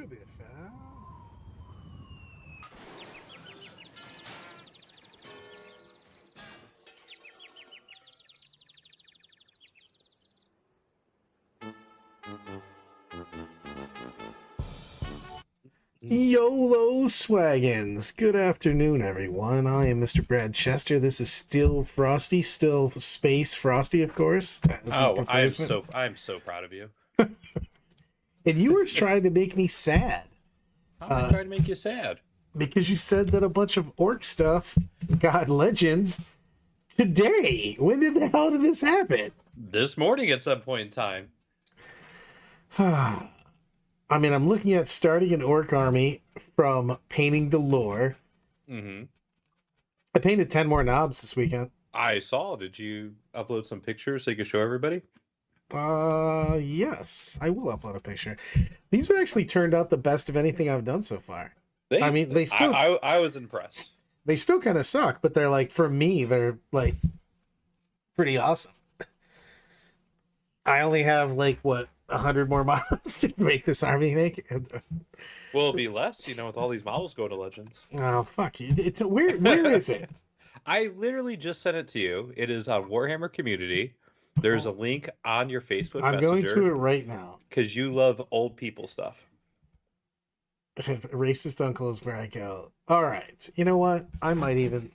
que de faire? YOLO Swaggins! Good afternoon, everyone. I am Mr. Brad Chester. This is still Frosty, still Space Frosty, of course, as he Oh, prefers it. I'm so proud of you. And you were trying to make me sad. How am I trying to make you sad? Because you said that a bunch of orc stuff got legends today. When the hell did this happen? This morning at some point in time. I mean, I'm looking at starting an orc army from painting the lore. Mm-hmm. I painted 10 more knobs this weekend. I saw. Did you upload some pictures so you could show everybody? Yes, I will upload a picture. These have actually turned out the best of anything I've done so far. They still. I was impressed. They still kind of suck, but they're like, for me, they're like pretty awesome. I only have like what 100 more models to make this army make. Will it be less? With all these models going to Legends. Oh fuck you! Where is it? I literally just sent it to you. It is on Warhammer Community. There's a link on your Facebook I'm Messenger. going to it right now. Because you love old people stuff. Racist uncle is where I go. All right. You know what? I might even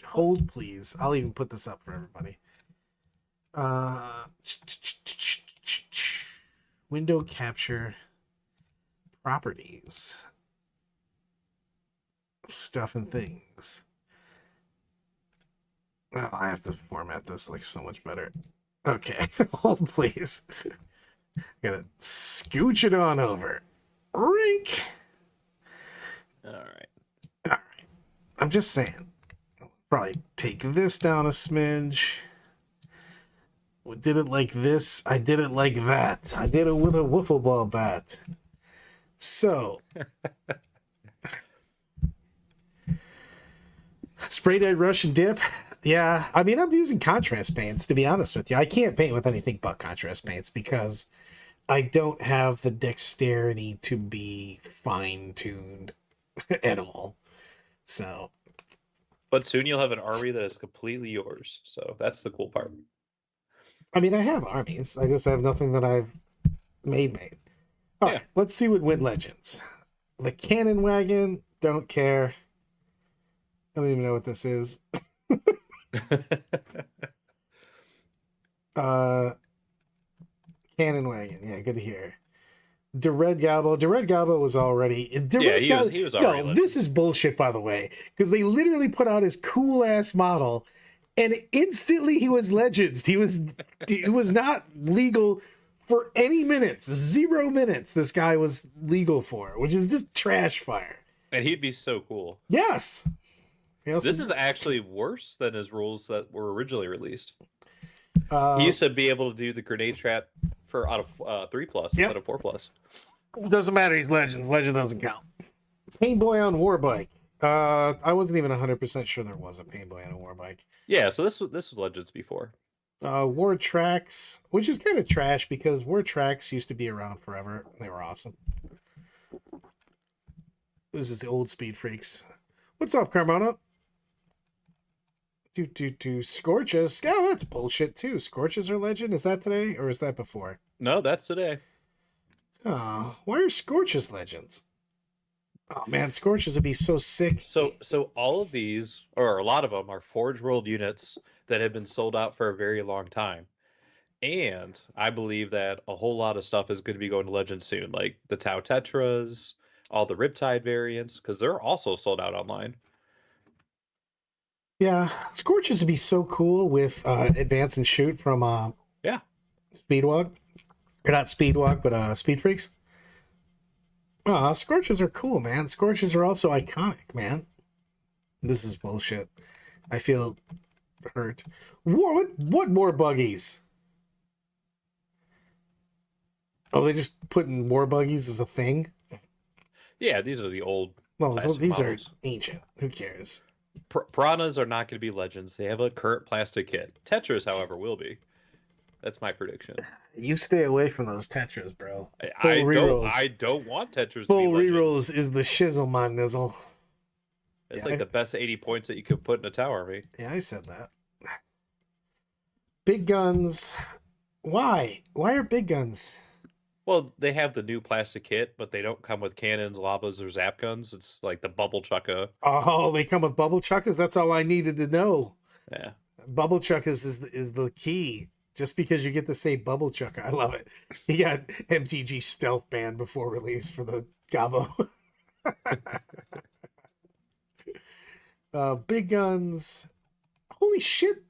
hold, please. I'll even put this up for everybody. Window capture properties. Stuff and things. Oh, I have to format this like so much better. Okay. Hold, please. Gotta scooch it on over. Rink. All right. All right. I'm just saying. Probably take this down a smidge. We did it like this. I did it like that. I did it with a wiffle ball bat. So. Spray dyed Russian dip. Yeah. I mean, I'm using contrast paints, to be honest with you. I can't paint with anything but contrast paints because I don't have the dexterity to be fine-tuned at all. So, but soon you'll have an army that is completely yours. So that's the cool part. I mean, I have armies. I just have nothing that I've made. All right, let's see what win Legends. The Cannon Wagon, don't care. I don't even know what this is. Cannon Wagon, yeah, good to hear. The Red Gobbo was already. He was already. No, this is bullshit, by the way, because they literally put out his cool ass model, and instantly he was Legends. He was not legal for any minutes. 0 minutes. This guy was legal for, which is just trash fire. And he'd be so cool. Yes. This is actually worse than his rules that were originally released. He used to be able to do the grenade trap for out of 3+ instead of 4+. Doesn't matter. He's Legends. Legend doesn't count. Pain Boy on Warbike. I wasn't even 100% sure there was a Pain Boy on a Warbike. Yeah, so this was Legends before. War Tracks, which is kind of trash because War Tracks used to be around forever. They were awesome. This is the old Speed Freaks. What's up, Carmona? Scorches. Oh, that's bullshit too. Scorches are Legend. Is that today or is that before? No, that's today. Oh, why are Scorches Legends? Oh man, Scorches would be so sick. So all of these, or a lot of them, are Forge World units that have been sold out for a very long time. And I believe that a whole lot of stuff is going to be going to Legends soon, like the Tau Tetras, all the Riptide variants, because they're also sold out online. Yeah, Scorches would be so cool with Advance and Shoot from Speedwalk. Or not Speedwalk, but Speed Freaks. Scorches are cool, man. Scorches are also iconic, man. This is bullshit. I feel hurt. What more buggies? Oh, they just putting war buggies as a thing? Yeah, these are the old. Well, these models. are ancient. Who cares? Piranhas are not going to be Legends. They have a current plastic kit. Tetras, however, will be. That's my prediction. You stay away from those Tetras, bro. Full I rerolls. don't want Tetris to be Full legends. rerolls is the shizzle, my nizzle. It's Yeah, like the best 80 points that you could put in a tower army. Yeah, I said that. Big guns. Why? Why are big guns? Well, they have the new plastic kit, but they don't come with cannons, lavas, or zap guns. It's like the bubble chucka. Oh, they come with bubble chuckers? That's all I needed to know. Yeah. Bubble chuckers is the key. Just because you get to say bubble chucker. I love it. He got MTG stealth banned before release for the Gabo. Big guns. Holy shit.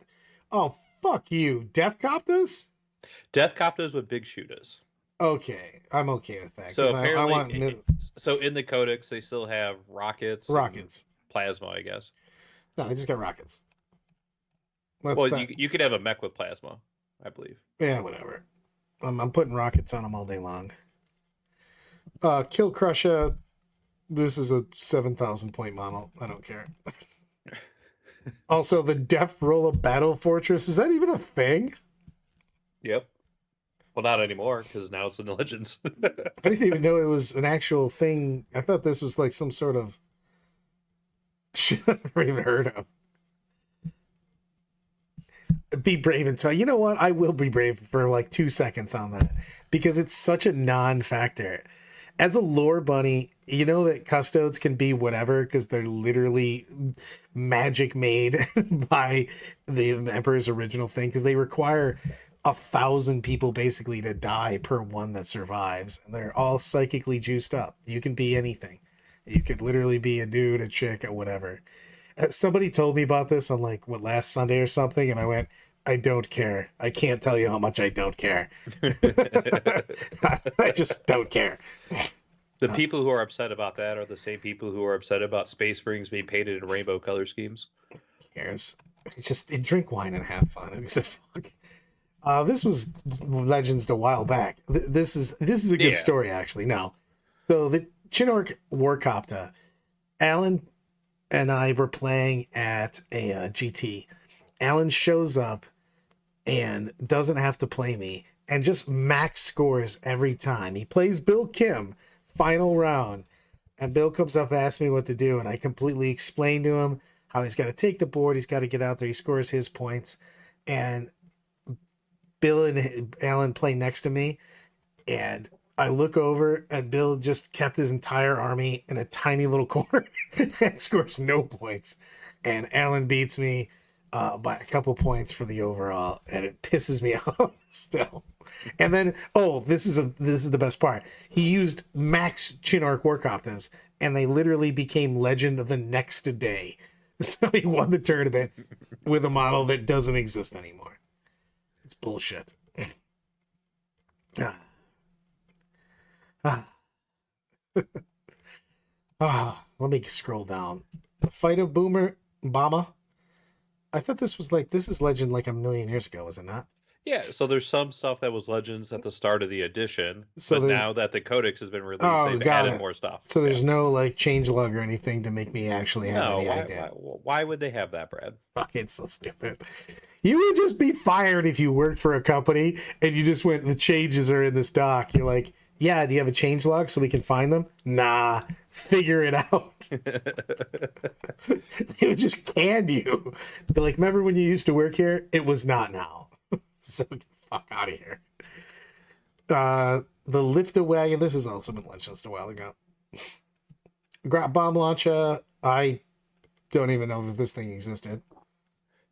Oh, fuck you. Def Copters? Death Copters with big shooters. Okay, I'm okay with that. So apparently, I want so in the codex, they still have rockets. rockets. Plasma, I guess. No, they just got rockets. You could have a mech with plasma, I believe. Yeah, whatever. I'm putting rockets on them all day long. Kill Crusher. This is a 7,000 point model. I don't care. Also, the Death Roller Battle Fortress. Is that even a thing? Yep. Well, not anymore, because now it's in the Legends. I didn't even know it was an actual thing. I thought this was like some sort of shit I've never even heard of. Be brave and tell. You know what? I will be brave for like 2 seconds on that because it's such a non-factor. As a lore bunny, you know that custodes can be whatever because they're literally magic made by the Emperor's original thing because they require 1,000 people basically to die per one that survives, and they're all psychically juiced up. You can be anything. You could literally be a dude, a chick, or whatever. Somebody told me about this on like last Sunday or something, and I went, I don't care. I can't tell you how much I don't care. I just don't care. The people who are upset about that are the same people who are upset about Space Marines being painted in rainbow color schemes. Who cares? Just drink wine and have fun. Who gives a fuck? This was Legends a while back. This is a good story actually. No, so the Chinork Warcopter, Alan and I were playing at a GT. Alan shows up and doesn't have to play me and just max scores every time. He plays Bill Kim, final round, and Bill comes up and asks me what to do, and I completely explain to him how he's got to take the board, he's got to get out there, he scores his points, and Bill and Alan play next to me, and I look over and Bill just kept his entire army in a tiny little corner and scores no points. And Alan beats me by a couple points for the overall, and it pisses me off still. And then, this is the best part. He used max Chinork Warcopters, and they literally became legend the next day. So he won the tournament with a model that doesn't exist anymore. It's bullshit. Let me scroll down. The Fight of Bama. I thought this is Legend like a million years ago, was it not? Yeah, so there's some stuff that was Legends at the start of the edition, So but now that the Codex has been released, they've got added it. more stuff. So there's no like changelog or anything to make me actually have any idea. Why would they have that, Brad? Fucking so stupid. You would just be fired if you worked for a company and you just went, the changes are in this doc. You're like, yeah, do you have a changelog so we can find them? Nah, figure it out. They would just can you. They're like, remember when you used to work here? It was not now. So get the fuck out of here. The lifter wagon. This has also been Legends a while ago. Grot bomb launcher. I don't even know that this thing existed.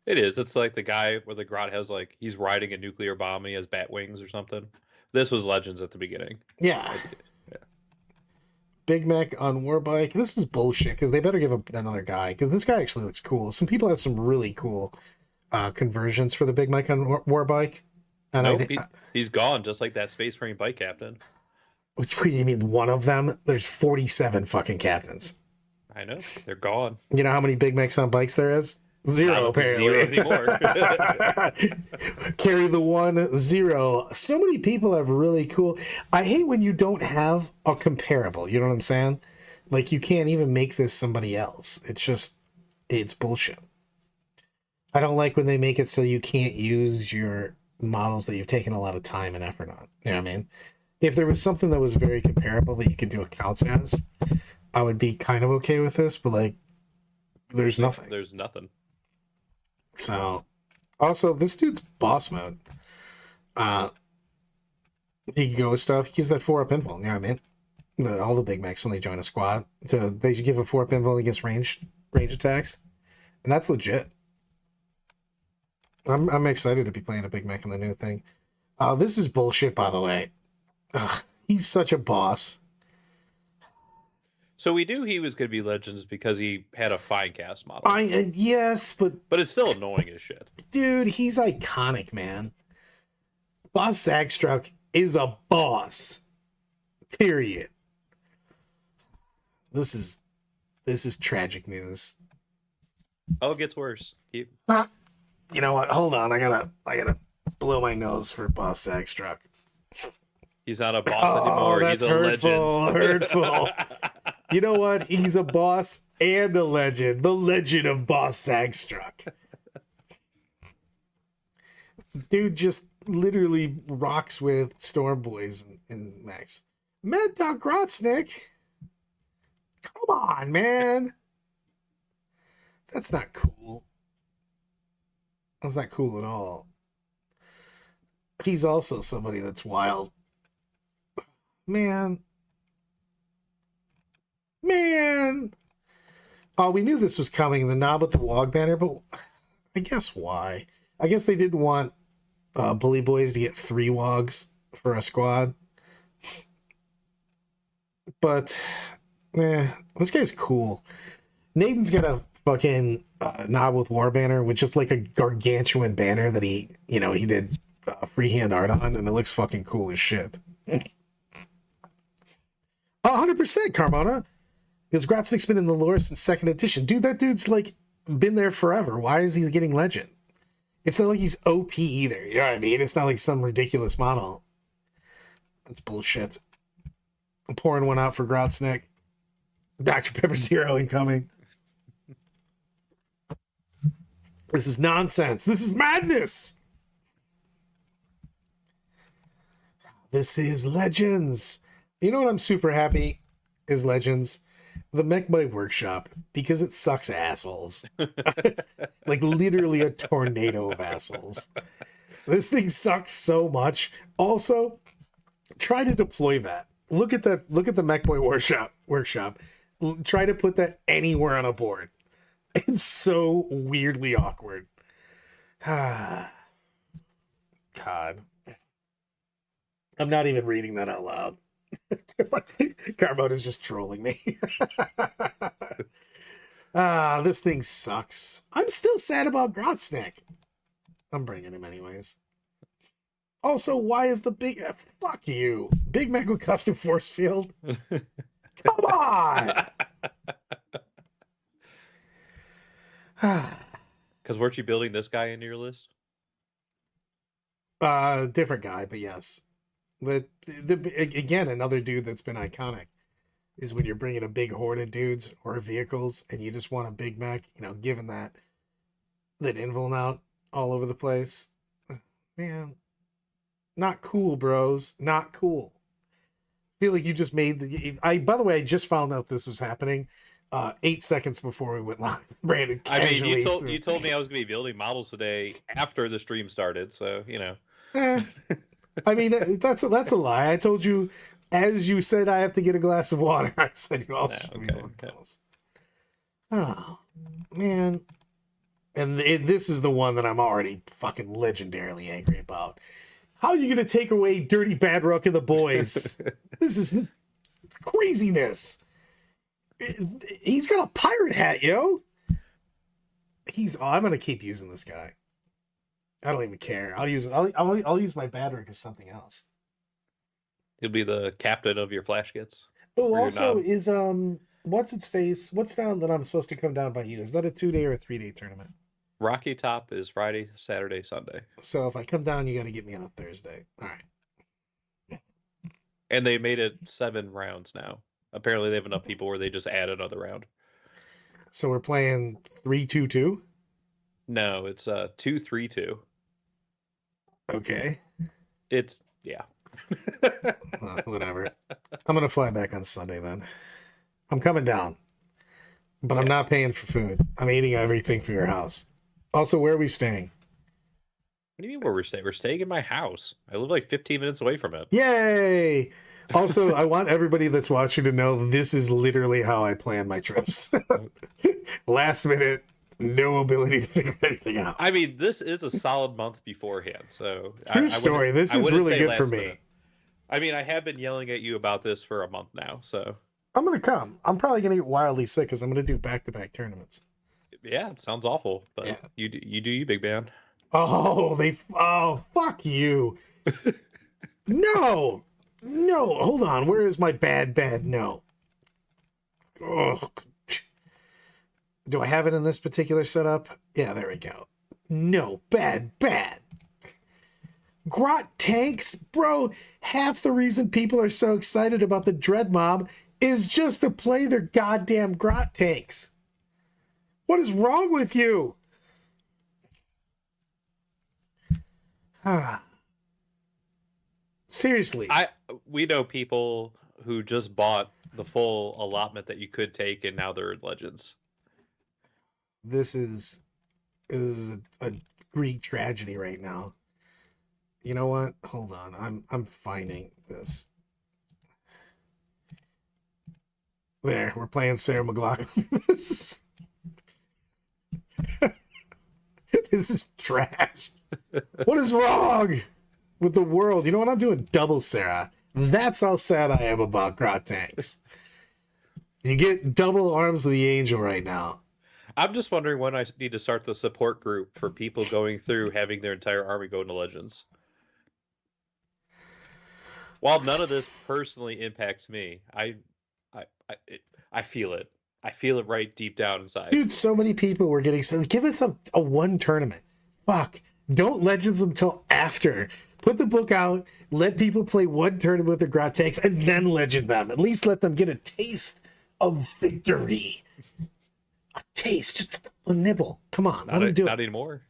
It is. It's like the guy where the Grot has he's riding a nuclear bomb and he has bat wings or something. This was Legends at the beginning. Yeah. Big Mech on Warbike. This is bullshit because they better give another guy because this guy actually looks cool. Some people have some really cool conversions for the Big Mech on Warbike. And nope, he's gone just like that Space Marine bike captain. What do you mean one of them? There's 47 fucking captains. I know. They're gone. You know how many Big Mechs on bikes there is? Zero, apparently. Zero anymore. Carry the 1, 0. So many people have really cool. I hate when you don't have a comparable. You know what I'm saying? Like, you can't even make this somebody else. It's bullshit. I don't like when they make it so you can't use your models that you've taken a lot of time and effort on. You know what I mean? If there was something that was very comparable that you could do accounts as, I would be kind of okay with this, but like, there's nothing. There's nothing. So, also, this dude's boss mode. He can go with stuff. He gives that 4-up invul. You know what I mean? All the big mechs when they join a squad, they should give a 4-up invul against range attacks, and that's legit. I'm excited to be playing a big mech in the new thing. This is bullshit, by the way. Ugh, he's such a boss. So we knew he was going to be Legends because he had a fine cast model. Yes, but it's still annoying as shit. Dude, he's iconic, man. Boss Zagstruck is a boss. Period. This is tragic news. Oh, it gets worse. You know what? Hold on. I gotta blow my nose for Boss Zagstruck. He's not a boss anymore. That's He's a hurtful. legend. Hurtful. You know what? He's a boss and a legend. The legend of Boss Zagstruck. Dude just literally rocks with Storm Boys and Max. Mad Dog Grotznick. Come on, man. That's not cool. That's not cool at all. He's also somebody that's wild. Man. Oh, we knew this was coming, the knob with the Wog banner, but I guess why? I guess they didn't want Bully Boys to get 3 Wogs for a squad. But, this guy's cool. Nathan's got a fucking knob with War banner, with just like a gargantuan banner that he did freehand art on, and it looks fucking cool as shit. 100% Carmona. Because Grotznick's been in the lore since 2nd edition. Dude, that dude's like been there forever. Why is he getting legend? It's not like he's OP either. You know what I mean? It's not like some ridiculous model. That's bullshit. I'm pouring one out for Grotznick. Dr. Pepper Zero incoming. This is nonsense. This is madness. This is Legends. You know what I'm super happy is Legends? The Mech Bite Workshop, because it sucks assholes. Like literally a tornado of assholes. This thing sucks so much. Also, try to deploy that. Look at the Mech Boy Workshop. Try to put that anywhere on a board. It's so weirdly awkward. God. I'm not even reading that out loud. Carbona's just trolling me. This thing sucks. I'm still sad about Grotznick. I'm bringing him anyways. Also, why is the big... Fuck you. Big Mac with custom force field? Come on! Because weren't you building this guy into your list? Different guy, but yes. Again, another dude that's been iconic is when you're bringing a big horde of dudes or vehicles and you just want a Big Mac, given that invuln out all over the place. Man, not cool, bros. Not cool. I feel like you just made by the way, I just found out this was happening 8 seconds before we went live. Brandon, you told me I was going to be building models today after the stream started, so I mean, that's a lie. I told you, as you said, I have to get a glass of water. I said you also should be one else. Oh, man. And this is the one that I'm already fucking legendarily angry about. How are you going to take away Dirty Bad Rook and the boys? This is craziness. He's got a pirate hat, yo. I'm going to keep using this guy. I don't even care. I'll use my Badrick as something else. He'll be the captain of your flash kits. Oh, also is what's its face? What's down that I'm supposed to come down by you? Is that a 2-day or a 3-day tournament? Rocky Top is Friday, Saturday, Sunday. So if I come down, you got to get me on a Thursday. All right. And they made it 7 rounds now. Apparently, they have enough people where they just add another round. So we're playing 3-2-2. No, it's 2-3-2. Okay. It's yeah. Whatever. I'm gonna fly back on Sunday then. I'm coming down, but I'm Yeah. not paying for food. I'm eating everything from your house. Also, where are we staying? What do you mean where we're staying? We're staying in my house. I live like 15 minutes away from it. Yay! Also, I want everybody that's watching to know this is literally how I plan my trips. Last minute, no ability to figure anything out. I mean, this is a solid month beforehand, so True story. This is wouldn't really say good for last me. minute. I mean, I have been yelling at you about this for a month now, so I'm gonna come. I'm probably gonna get wildly sick because I'm gonna do back-to-back tournaments. yeah, it sounds awful, but Yeah. you do you, big man. Oh, fuck you. No, hold on. Where is my bad no? Oh, do I have it in this particular setup? Yeah, there we go. No, bad. Grot tanks? Bro, half the reason people are so excited about the Dread Mob is just to play their goddamn grot tanks. What is wrong with you? Seriously. We know people who just bought the full allotment that you could take, and now they're legends. This is a Greek tragedy right now. You know what? Hold on. I'm finding this. There, we're playing Sarah McLachlan. This is trash. What is wrong with the world? You know what? I'm doing double Sarah. That's how sad I am about grot tanks. You get double Arms of the Angel right now. I'm just wondering when I need to start the support group for people going through having their entire army go into legends. While none of this personally impacts me, I feel it. I feel it right deep down inside. Dude, so many people were getting so. Give us a one tournament. Fuck. Don't legends them till after. Put the book out. Let people play one tournament with their grot tanks and then legend them. At least let them get a taste of victory. A taste, just a nibble. Come on, let them do not it. anymore.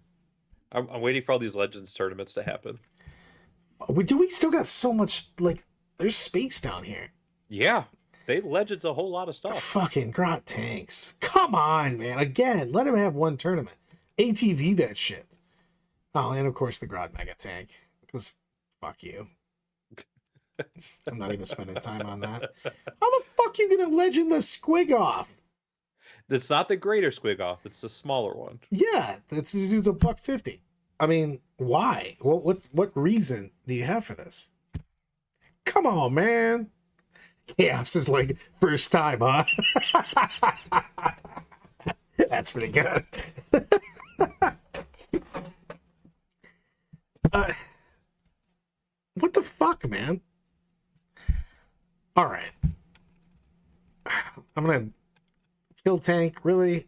I'm waiting for all these legends tournaments to happen. We still got so much, like, there's space down here. Yeah, they legends a whole lot of stuff. Fucking grot tanks. Come on, man. Again, let them have one tournament. ATV that shit. Oh, and of course the grot mega tank. Because fuck you. I'm not even spending time on that. How the fuck you gonna legend the squig off? It's not the greater squig off, it's the smaller one. Yeah, that's the dude's $150. I mean, why? What reason do you have for this? Come on, man. Chaos is like first time, huh? That's pretty good. What the fuck, man? All right. I'm gonna kill tank. Really?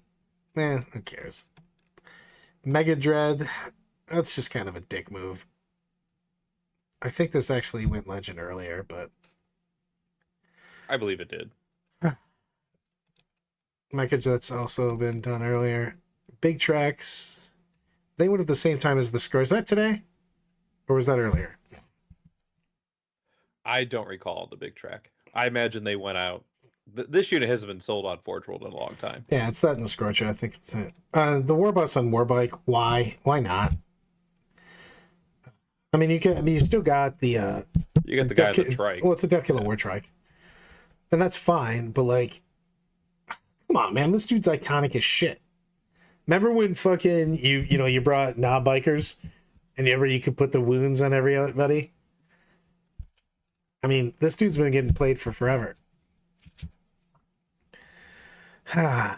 Who cares? Mega Dread. That's just kind of a dick move. I think this actually went legend earlier, but I believe it did. Mega Dread's also been done earlier. Big tracks. They went at the same time as the Scourge. Is that today? Or was that earlier? I don't recall the big track. I imagine they went out. This unit hasn't been sold on Forge World in a long time. Yeah, it's that in the Scorcher. I think it's it. The Warbus on Warbike. Why? Why not? I mean, you still got the. You got the guy in the trike. Well, it's a Death Killer War trike, and that's fine. But like, come on, man, this dude's iconic as shit. Remember when fucking you brought knob bikers, and you could put the wounds on everybody. I mean, this dude's been getting played for forever. I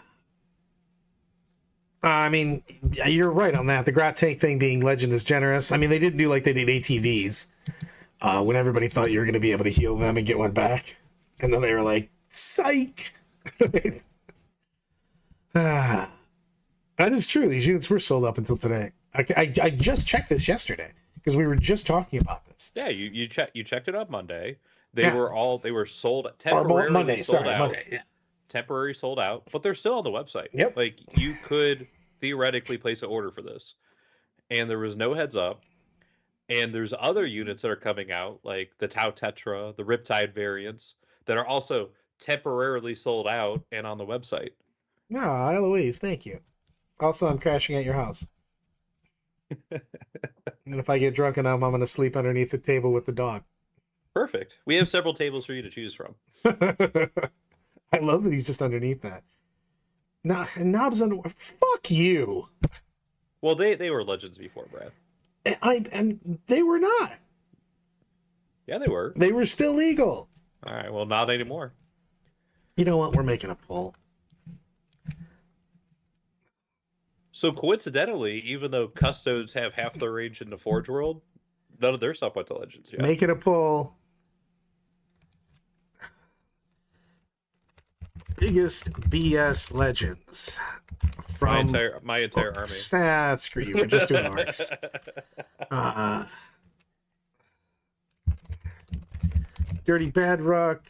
mean, you're right on that. The grot tank thing being legend is generous. I mean, they didn't do like they did ATVs when everybody thought you were going to be able to heal them and get one back. And then they were like, psych! That is true. These units were sold up until today. I just checked this yesterday because we were just talking about this. Yeah, you checked it up Monday. They were sold temporarily Monday. sold out. Monday. Yeah. Temporary sold out, but they're still on the website. Yep. Like you could theoretically place an order for this, and there was no heads up. And there's other units that are coming out, like the Tau Tetra, the Riptide variants, that are also temporarily sold out and on the website. No, Eloise, thank you. Also, I'm crashing at your house. And if I get drunk enough, I'm going to sleep underneath the table with the dog. Perfect. We have several tables for you to choose from. I love that he's just underneath that. Knobs under. Fuck you. Well, they were legends before, Brad. And they were not. Yeah, they were. They were still legal. All right, well, not anymore. You know what? We're making a poll. So coincidentally, even though Custodes have half their range in the Forge world, none of their stuff went to Legends yet. Make it a poll. Biggest BS legends from my entire army. Screw you. We're just doing orcs. Dirty Bedrock.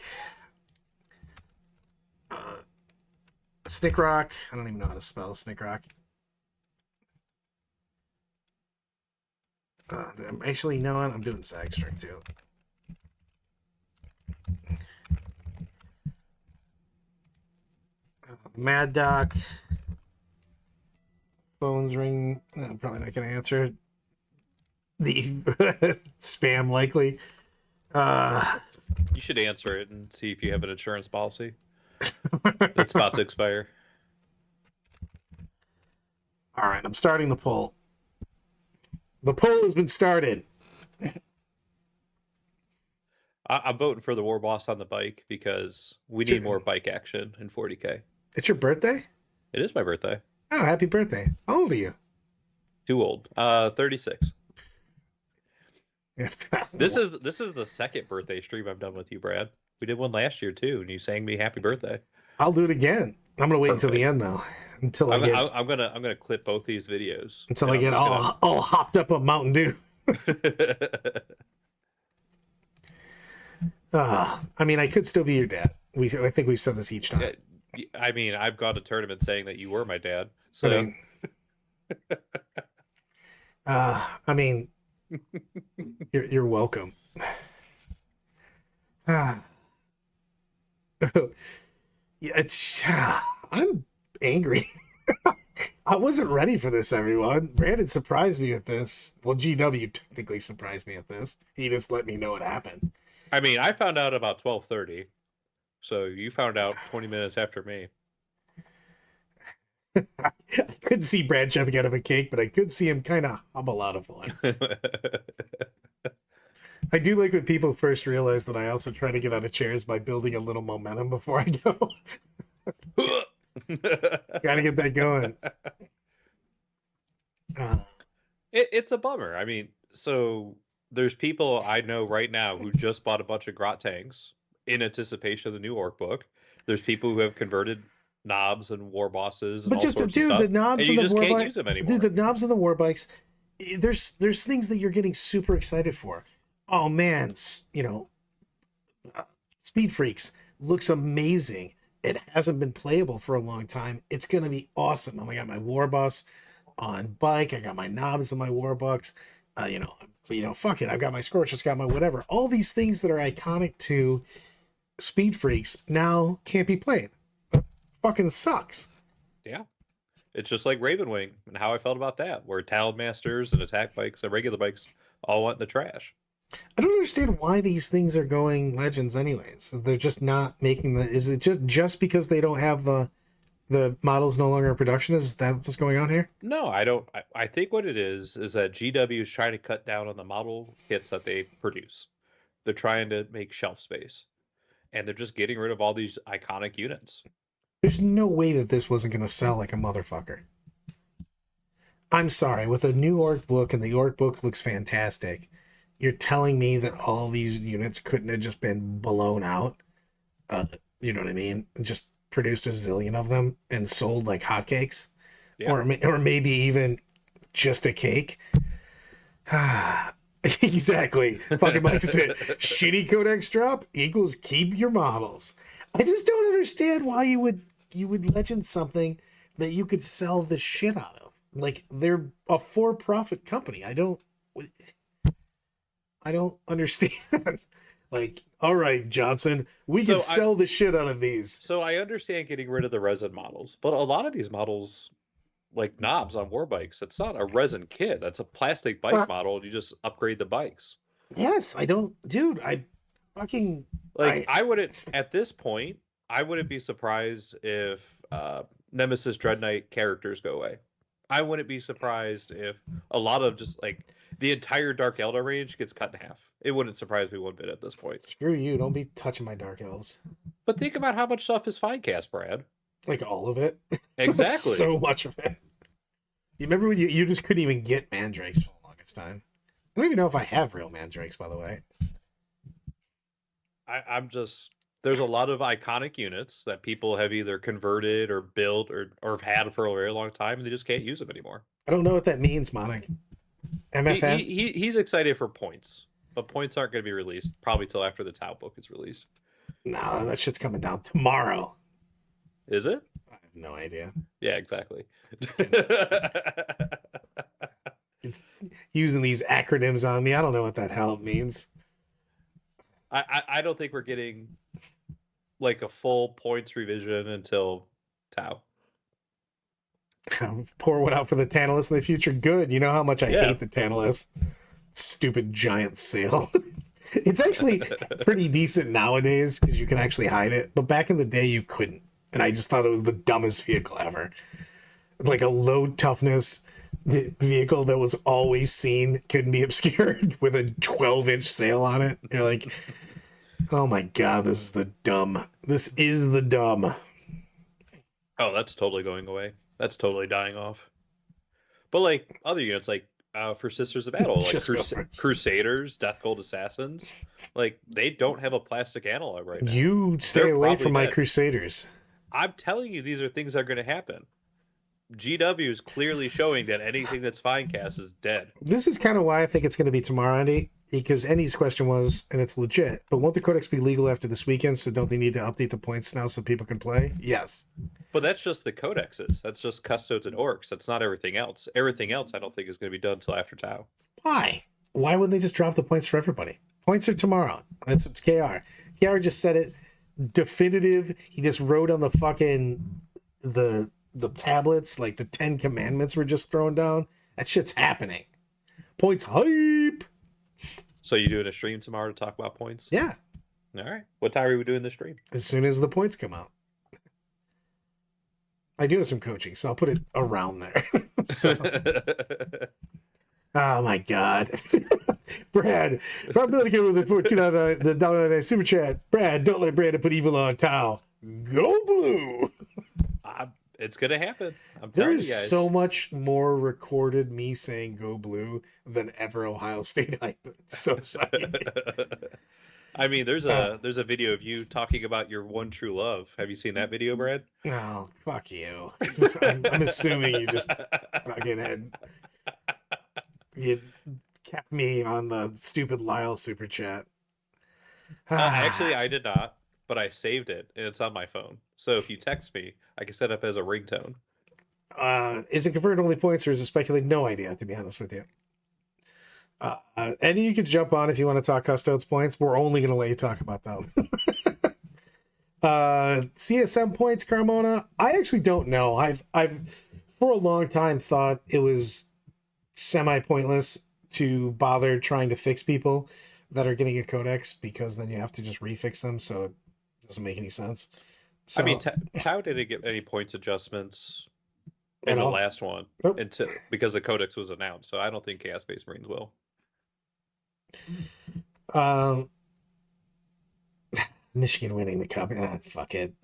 Snickrock. I don't even know how to spell Snickrock. Actually, you know what? I'm doing Zagstrick too. Mad Doc. Phones ring. I'm probably not going to answer. The spam likely. You should answer it and see if you have an insurance policy. It's about to expire. All right, I'm starting the poll. The poll has been started. I'm voting for the War Boss on the bike because we need more bike action in 40K. It's your birthday? It is my birthday. Oh, happy birthday. How old are you? Too old. 36. This is the second birthday stream I've done with you, Brad. We did one last year too, and you sang me happy birthday. I'll do it again. I'm gonna wait until the end though. Until I'm gonna clip both these videos. Until I get all hopped up on Mountain Dew. I mean, I could still be your dad. I think we've said this each time. I mean, I've gone to tournament saying that you were my dad. So I mean, you're welcome. Yeah, it's I'm angry. I wasn't ready for this, everyone. Brandon surprised me with this. Well, GW technically surprised me at this. He just let me know it happened. I mean, I found out about 12:30, so you found out 20 minutes after me. I couldn't see Brad jumping out of a cake, but I could see him kind of hobble out of one. I do like when people first realize that I also try to get out of chairs by building a little momentum before I go. Gotta get that going. It's a bummer. I mean, so there's people I know right now who just bought a bunch of Grot tanks in anticipation of the new Orc book. There's people who have converted knobs and war bosses, and but all just sorts dude, of stuff, the knobs and and the war can't bikes. use them anymore. Dude, the knobs and the war bikes. There's things that you're getting super excited for. Oh man, you know, Speed Freaks looks amazing. It hasn't been playable for a long time. It's gonna be awesome. I got my war boss on bike. I got my knobs and my war bucks. Fuck it. I've got my Scorchers, got my whatever. All these things that are iconic to Speed Freaks now can't be played. It fucking sucks. Yeah. It's just like Ravenwing and how I felt about that, where Talon Masters and attack bikes and regular bikes all went in the trash. I don't understand why these things are going Legends anyways. They're just not making is it just because they don't have the models no longer in production? Is that what's going on here? No, I don't. I think what it is that GW is trying to cut down on the model kits that they produce. They're trying to make shelf space, and they're just getting rid of all these iconic units. There's no way that this wasn't going to sell like a motherfucker. I'm sorry, with a new Orc book, and the Orc book looks fantastic, you're telling me that all these units couldn't have just been blown out? You know what I mean? Just produced a zillion of them and sold like hotcakes? Yeah. Or maybe even just a cake? Exactly. Fucking Mike said, shitty codex drop equals keep your models. I just don't understand why you would legend something that you could sell the shit out of. Like, they're a for-profit company. I don't... I don't understand. Like, all right, Johnson, we So can sell the shit out of these. So I understand getting rid of the resin models, but a lot of these models, like knobs on war bikes, it's not a resin kit. That's a plastic bike model. And you just upgrade the bikes. Yes, I don't, dude. Like I wouldn't at this point. I wouldn't be surprised if Nemesis Dread Knight characters go away. I wouldn't be surprised if a lot of just like the entire Dark Elder range gets cut in half. It wouldn't surprise me one bit at this point. Screw you! Don't be touching my Dark Elves. But think about how much stuff is Finecast, Brad. Like all of it. Exactly. So much of it. You remember when you just couldn't even get mandrakes for the longest time? I don't even know if I have real mandrakes, by the way. I'm just there's a lot of iconic units that people have either converted or built or have had for a very long time, and they just can't use them anymore. I don't know what that means, Monik. MFN? He's excited for points, but points aren't going to be released probably till after the Tau book is released. No, that shit's coming down tomorrow. Is it? I have no idea. Yeah, exactly. Using these acronyms on me, I don't know what that hell means. I don't think we're getting like a full points revision until Tau. Pour one out for the Tantalus in the future. Good. You know how much I hate the Tantalus. Stupid giant sail. It's actually pretty decent nowadays because you can actually hide it. But back in the day, you couldn't. And I just thought it was the dumbest vehicle ever. Like a low toughness vehicle that was always seen couldn't be obscured with a 12-inch sail on it. You're like, oh my god, this is the dumb. This is the dumb. Oh, that's totally going away. That's totally dying off. But like other units, like for Sisters of Battle, like Crusaders, Death Gold Assassins, like they don't have a plastic analog right now. You stay away from my Crusaders. I'm telling you, these are things that are going to happen. GW is clearly showing that anything that's Finecast is dead. This is kind of why I think it's going to be tomorrow, Andy, because Andy's question was, and it's legit, but won't the codex be legal after this weekend, so don't they need to update the points now so people can play? Yes. But that's just the codexes. That's just Custodes and Orks. That's not everything else. Everything else I don't think is going to be done until after Tau. Why? Why wouldn't they just drop the points for everybody? Points are tomorrow. That's KR. KR just said it definitive. He just wrote on the fucking the tablets, like the 10 commandments were just thrown down. That shit's happening. Points hype. So you doing a stream tomorrow to talk about points? Yeah. All right. What time are we doing the stream? As soon as the points come out. I do have some coaching, so I'll put it around there. Oh my god. Brad, probability given with the $2.99 super chat. Brad, don't let Brandon put evil on Tau. Go blue. It's gonna happen. There is so much more recorded me saying go blue than ever Ohio State hype. It's so funny. I mean, there's a video of you talking about your one true love. Have you seen that video, Brad? Oh, fuck you. I'm assuming you just fucking had you kept me on the stupid Lyle super chat. Actually, I did not, but I saved it and it's on my phone. So if you text me, I can set up as a ringtone. Is it converted only points or is it speculated? No idea, to be honest with you. Eddie, you can jump on if you want to talk Custodes points. We're only going to let you talk about them. CSM points, Carmona. I actually don't know. I've for a long time thought it was semi-pointless to bother trying to fix people that are getting a codex because then you have to just refix them, so it doesn't make any sense. So, I mean, Tau didn't get any points adjustments in the last one until because the codex was announced. So I don't think Chaos Space Marines will. Michigan winning the cup. Fuck it.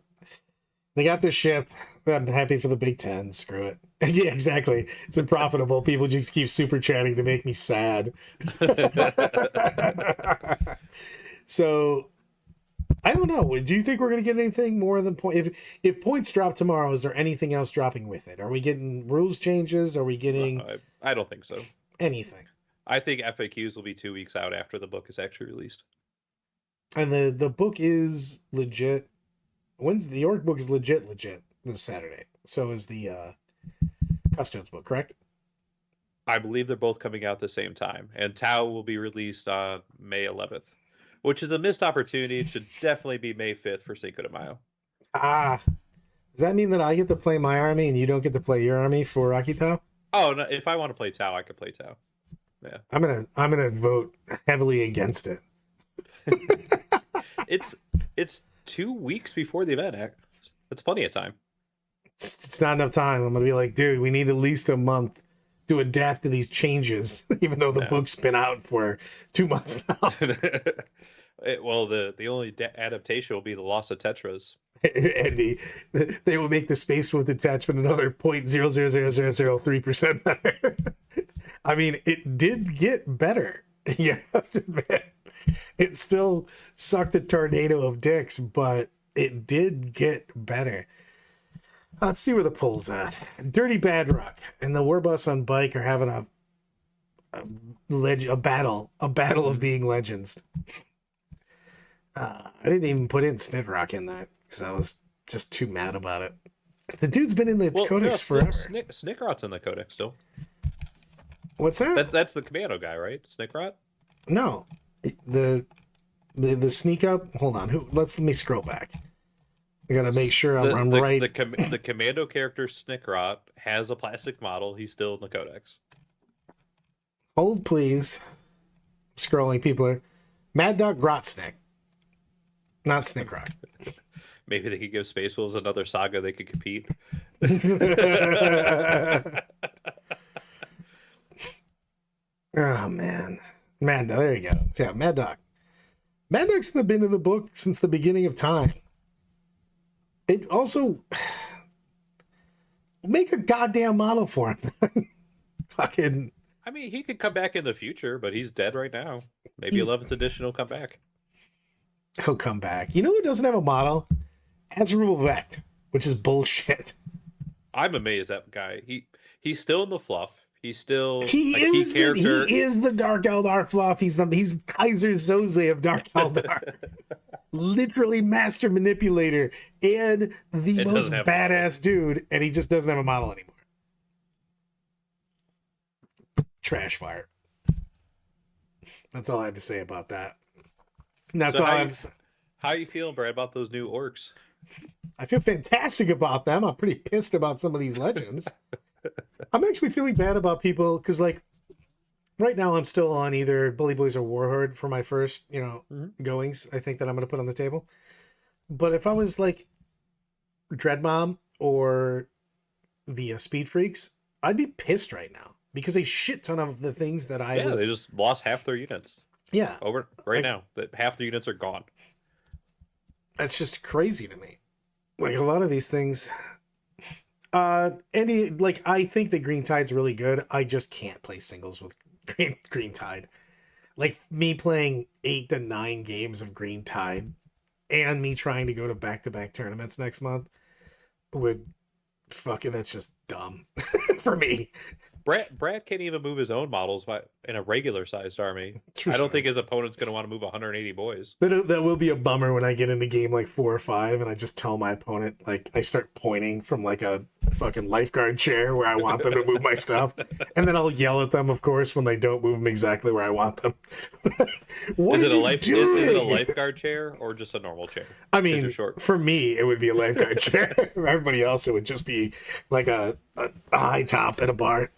They got their ship. I'm happy for the Big Ten. Screw it. Yeah, exactly. It's been profitable. People just keep super chatting to make me sad. So I don't know. Do you think we're going to get anything more than point? If points drop tomorrow, is there anything else dropping with it? Are we getting rules changes? Are we getting? I don't think so. Anything. I think FAQs will be 2 weeks out after the book is actually released. And the book is legit. When's the York book is legit this Saturday. So is the Custodes book, correct? I believe they're both coming out at the same time, and Tau will be released on May 11th, which is a missed opportunity. It should definitely be May 5th for Cinco de Mayo. Ah, does that mean that I get to play my army and you don't get to play your army for Akito? Oh, no, if I want to play Tau, I can play Tau. Yeah. I'm gonna vote heavily against it. It's 2 weeks before the event. That's plenty of time. It's not enough time. I'm gonna be like, dude, we need at least a month to adapt to these changes, even though the book's been out for 2 months now. Well, the only adaptation will be the loss of Tetras. Andy, they will make the space with attachment another 0.000003% better. I mean, it did get better. You have to admit, it still sucked a tornado of dicks, but it did get better. Let's see where the poll's at. Dirty Bad Rock and the Warbus on Bike are having a battle of being legends. I didn't even put in Snitrock in that because I was just too mad about it. The dude's been in the Codex forever. Snickrot's in the Codex still. What's that? That's the commando guy, right? Snickrot? No, the sneak up. Hold on. Let me scroll back. I gotta make sure I'm right. The commando character Snickrot has a plastic model. He's still in the Codex. Hold please. Scrolling. People are Mad Dog Grotsnick, not Snickrot. Maybe they could give Space Wolves another saga they could compete. Oh man, Mad Dog. There you go. Yeah, Mad Dog. Mad Dog's been in the book since the beginning of time. It also make a goddamn model for him. Fucking. I mean, he could come back in the future, but he's dead right now. Maybe 11th edition will come back. He'll come back. You know who doesn't have a model? Azrael Vect, which is bullshit. I'm amazed that guy. He's still in the fluff. He's still he is the Dark Eldar fluff. He's Kaiser Soze of Dark Eldar. Literally master manipulator and the most badass dude, and he just doesn't have a model anymore. Trash fire. That's all I have to say about that. That's all I have to say. How are you feeling, Brad, about those new orcs? I feel fantastic about them. I'm pretty pissed about some of these legends. I'm actually feeling bad about people because, like, right now I'm still on either Bully Boys or Warhorde for my first, goings. I think that I'm going to put on the table. But if I was like Dreadmom or the Speed Freaks, I'd be pissed right now because a shit ton of the things that they just lost half their units. Yeah, now that half the units are gone. That's just crazy to me. Like a lot of these things. Andy, like I think that Green Tide's really good. I just can't play singles with Green Tide. Like me playing 8 to 9 games of Green Tide and me trying to go to back-to-back tournaments next month would that's just dumb for me. Brad can't even move his own models in a regular sized army. I don't think his opponent's going to want to move 180 boys. That will be a bummer when I get into game like 4 or 5 and I just tell my opponent, like I start pointing from like a fucking lifeguard chair where I want them to move my stuff, and then I'll yell at them, of course, when they don't move them exactly where I want them. Is it a lifeguard chair or just a normal chair? I mean, for me, it would be a lifeguard chair. For everybody else, it would just be like a high top at a bar.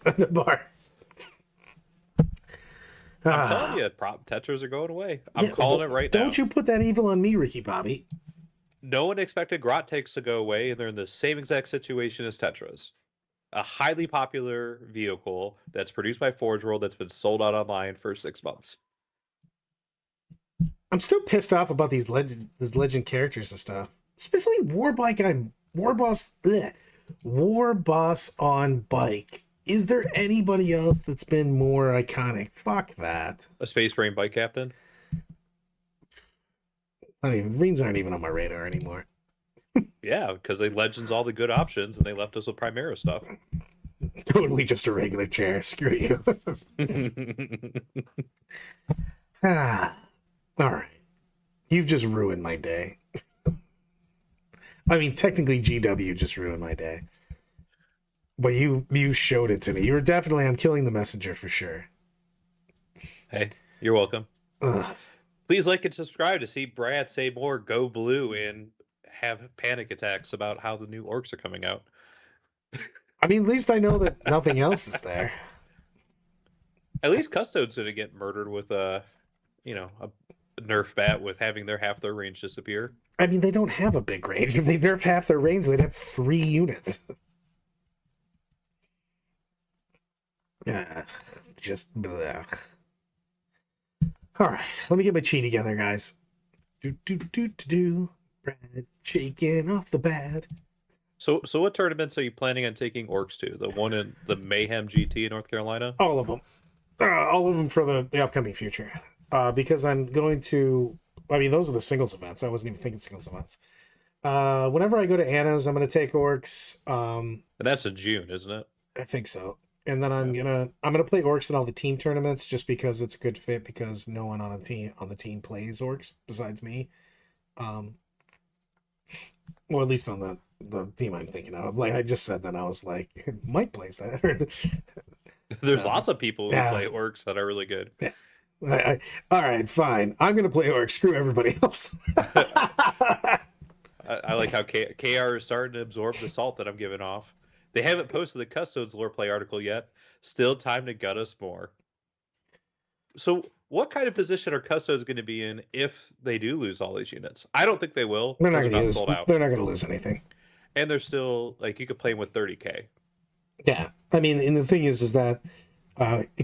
I'm telling you, prop Tetras are going away. I'm calling it right now. Don't you put that evil on me, Ricky Bobby. No one expected Grottakes to go away, and they're in the same exact situation as Tetras. A highly popular vehicle that's produced by Forge World that's been sold out online for 6 months. I'm still pissed off about these legend characters and stuff. Especially Warboss on Bike. Is there anybody else that's been more iconic? Fuck that. A Space Marine Bike Captain? Marines aren't even on my radar anymore. Yeah, because they legends all the good options and they left us with Primera stuff. Totally just a regular chair. Screw you. All right. You've just ruined my day. I mean, technically GW just ruined my day. But you showed it to me. You were definitely I'm killing the messenger for sure. Hey, you're welcome. Ugh. Please like and subscribe to see Brad say more Go Blue and have panic attacks about how the new orcs are coming out. I mean, at least I know that nothing else is there. At least Custode's gonna get murdered with a nerf bat with having half their range disappear. I mean, they don't have a big range. If they nerfed half their range, they'd have 3 units. Yeah, just bleh. All right, let me get my chi together, guys. Do. Brad shaking off the bad. So what tournaments are you planning on taking orcs to? The one in the Mayhem GT in North Carolina? All of them. All of them for the upcoming future. Because I'm going to... I mean, those are the singles events. I wasn't even thinking singles events. Whenever I go to Anna's, I'm going to take orcs. And that's in June, isn't it? I think so. And then I'm gonna play orcs in all the team tournaments just because it's a good fit because no one on the team plays orcs besides me. Well, at least on the team I'm thinking of. Like I just said, then I was like, Mike plays that. There's So, lots of people who yeah. play orcs that are really good. Yeah. All right, fine. I'm gonna play orcs. Screw everybody else. I like how KR is starting to absorb the salt that I'm giving off. They haven't posted the Custodes lore play article yet. Still time to gut us more. So, what kind of position are Custodes going to be in if they do lose all these units? I don't think they will. They're not because gonna sold out. They're not gonna lose anything. And they're still like you could play them with 30k. Yeah, I mean, and the thing is that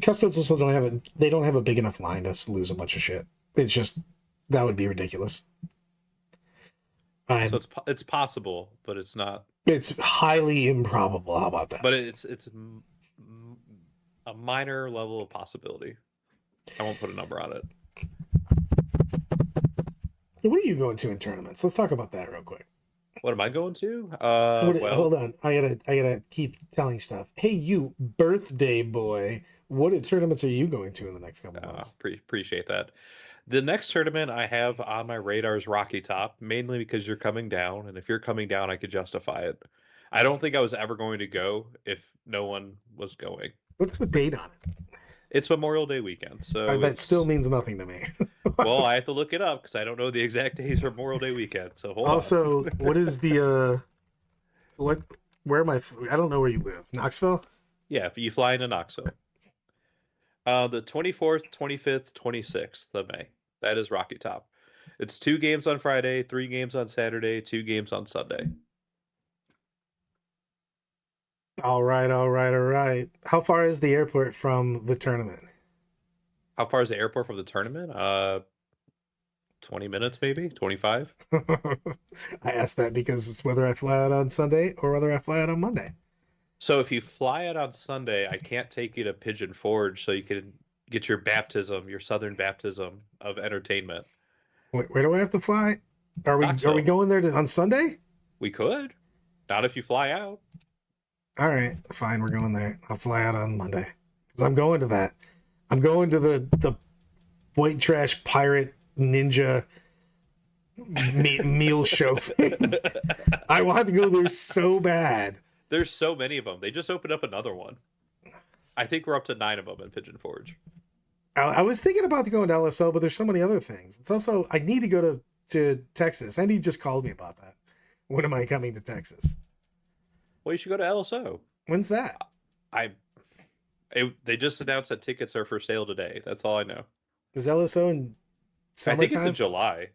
Custodes also don't have a big enough line to lose a bunch of shit. It's just that would be ridiculous. So it's possible, but it's not. It's highly improbable. How about that? But it's a minor level of possibility. I won't put a number on it. What are you going to in tournaments? Let's talk about that real quick. What am I going to? Hold on. I gotta keep telling stuff. Hey, you birthday boy. What tournaments are you going to in the next couple months? Appreciate that. The next tournament I have on my radar is Rocky Top, mainly because you're coming down, and if you're coming down, I could justify it. I don't think I was ever going to go if no one was going. What's the date on it? It's Memorial Day weekend, so that still means nothing to me. Well, I have to look it up because I don't know the exact days for Memorial Day weekend. So hold also, on. what is the where am I? I don't know where you live. Knoxville? Yeah, you fly into Knoxville. The 24th, 25th, 26th of May. That is Rocky Top. It's 2 games on Friday, 3 games on Saturday, 2 games on Sunday. All right. How far is the airport from the tournament? How far is the airport from the tournament? 20 minutes, maybe 25. I asked that because it's whether I fly out on Sunday or whether I fly out on Monday. So if you fly out on Sunday, I can't take you to Pigeon Forge so you can get your baptism, your Southern baptism of entertainment. Where do I have to fly? Are Knoxville. we going there on Sunday? We could. Not if you fly out. All right, fine. We're going there. I'll fly out on Monday because I'm going to that. I'm going to the white trash pirate ninja meal show thing. I want to go there so bad. There's so many of them. They just opened up another one. I think we're up to 9 of them in Pigeon Forge. I was thinking about going to LSO, but there's so many other things. It's also I need to go to Texas. Andy just called me about that. When am I coming to Texas? Well, you should go to LSO. When's that? They just announced that tickets are for sale today. That's all I know. Is LSO in summertime? I think it's in July.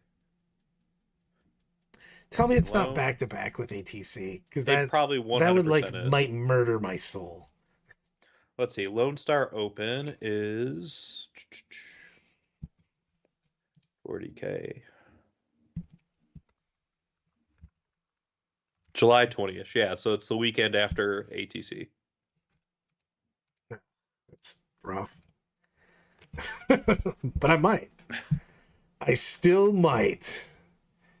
Tell me it's not back to back with ATC because that probably 100% that would is. might murder my soul. Let's see. Lone Star Open is 40K. July 20th. Yeah, so it's the weekend after ATC. It's rough. But I might. I still might.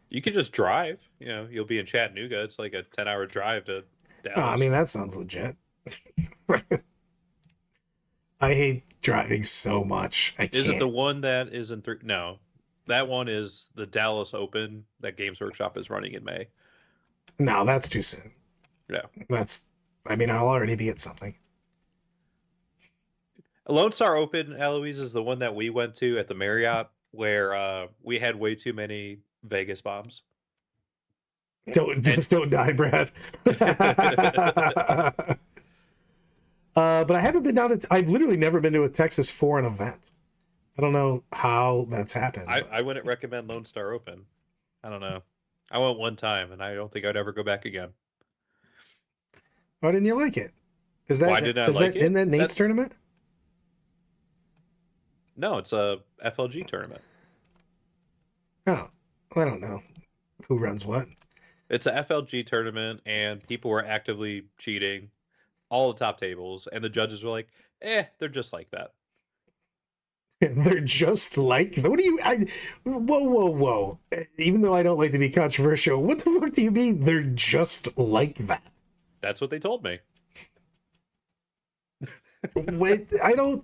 You could just drive. You'll be in Chattanooga. It's like a 10-hour drive to Dallas. Oh, I mean, that sounds legit. I hate driving so much. I can't. Is it the one that is in No. That one is the Dallas Open that Games Workshop is running in May. No, that's too soon. Yeah. That's I mean, I'll already be at something. Lone Star Open, Eloise, is the one that we went to at the Marriott where we had way too many Vegas bombs. Don't die, Brad. But I haven't been down to. I've literally never been to a Texas for an event. I don't know how that's happened. I wouldn't recommend Lone Star Open. I don't know. I went one time, and I don't think I'd ever go back again. Why didn't you like it? Why didn't I like it? In that Nate's tournament? No, it's a FLG tournament. Oh, I don't know who runs what. It's a FLG tournament, and people were actively cheating all the top tables, and the judges were like, they're just like that. They're just like, what do you, whoa. Even though I don't like to be controversial, what the fuck do you mean they're just like that? That's what they told me. Wait, I don't,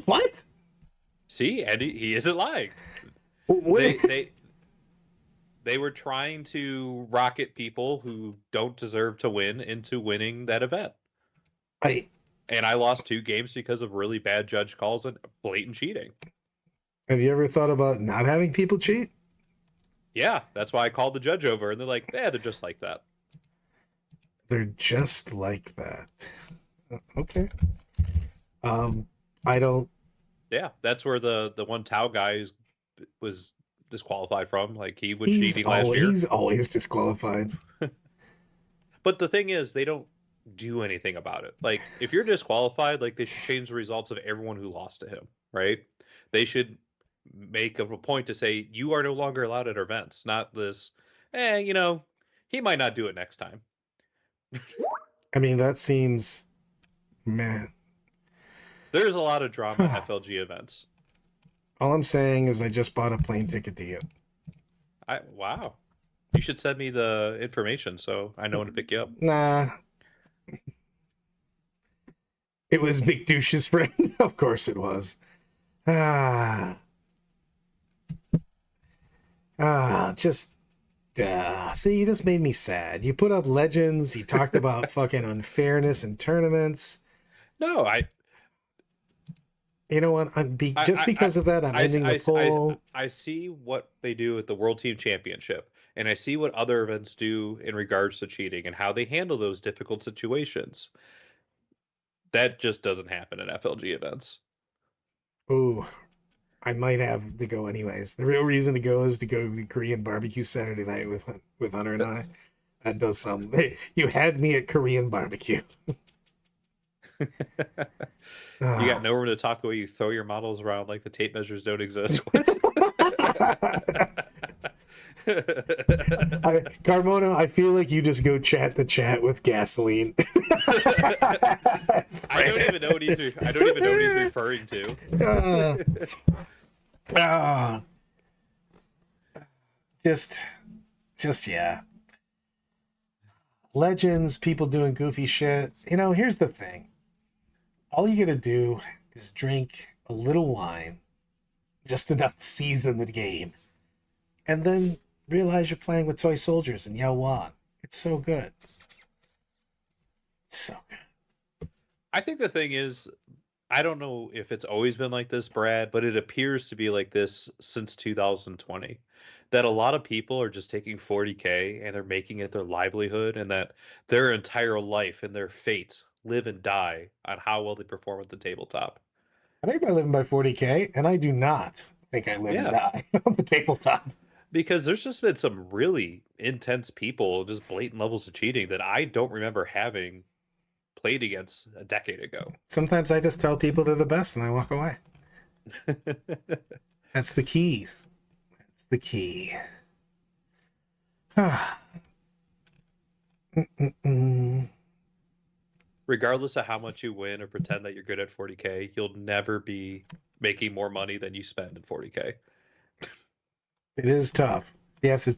what? See, and he isn't lying. They were trying to rocket people who don't deserve to win into winning that event. And I lost 2 games because of really bad judge calls and blatant cheating. Have you ever thought about not having people cheat? Yeah, that's why I called the judge over, and they're like, they're just like that. They're just like that. Okay. I don't. Yeah, that's where the one Tau guy was disqualified from. Like, he was cheating last year. He's always disqualified. But the thing is, they don't do anything about it. Like, if you're disqualified, like, they should change the results of everyone who lost to him, right? They should make a point to say, you are no longer allowed at our events, not this, he might not do it next time. I mean, that seems, man. There's a lot of drama at FLG events. All I'm saying is I just bought a plane ticket to you. Wow. You should send me the information so I know when to pick you up. Nah. It was McDouche's friend. Of course it was. See, you just made me sad. You put up legends. You talked about fucking unfairness in tournaments. No, You know what? Because of that, I'm ending the poll. I see what they do at the World Team Championship, and I see what other events do in regards to cheating and how they handle those difficult situations. That just doesn't happen at FLG events. Ooh, I might have to go anyways. The real reason to go is to go to Korean barbecue Saturday night with Hunter and I. That does something. Hey, you had me at Korean barbecue. You got no room to talk the way you throw your models around like the tape measures don't exist. Carmona, I feel like you just go chat the chat with gasoline. I don't even know what he's referring to. Just yeah. Legends, people doing goofy shit. Here's the thing. All you gotta do is drink a little wine, just enough to season the game, and then realize you're playing with toy soldiers and yell "Wan." It's so good. It's so good. I think the thing is, I don't know if it's always been like this, Brad, but it appears to be like this since 2020. That a lot of people are just taking 40K and they're making it their livelihood, and that their entire life and their fate live and die on how well they perform at the tabletop. I think I'm living by 40K, and I do not think I live and die on the tabletop. Because there's just been some really intense people, just blatant levels of cheating that I don't remember having played against a decade ago. Sometimes I just tell people they're the best and I walk away. That's the keys. That's the key. Regardless of how much you win or pretend that you're good at 40K, you'll never be making more money than you spend in 40K. It is tough. You have to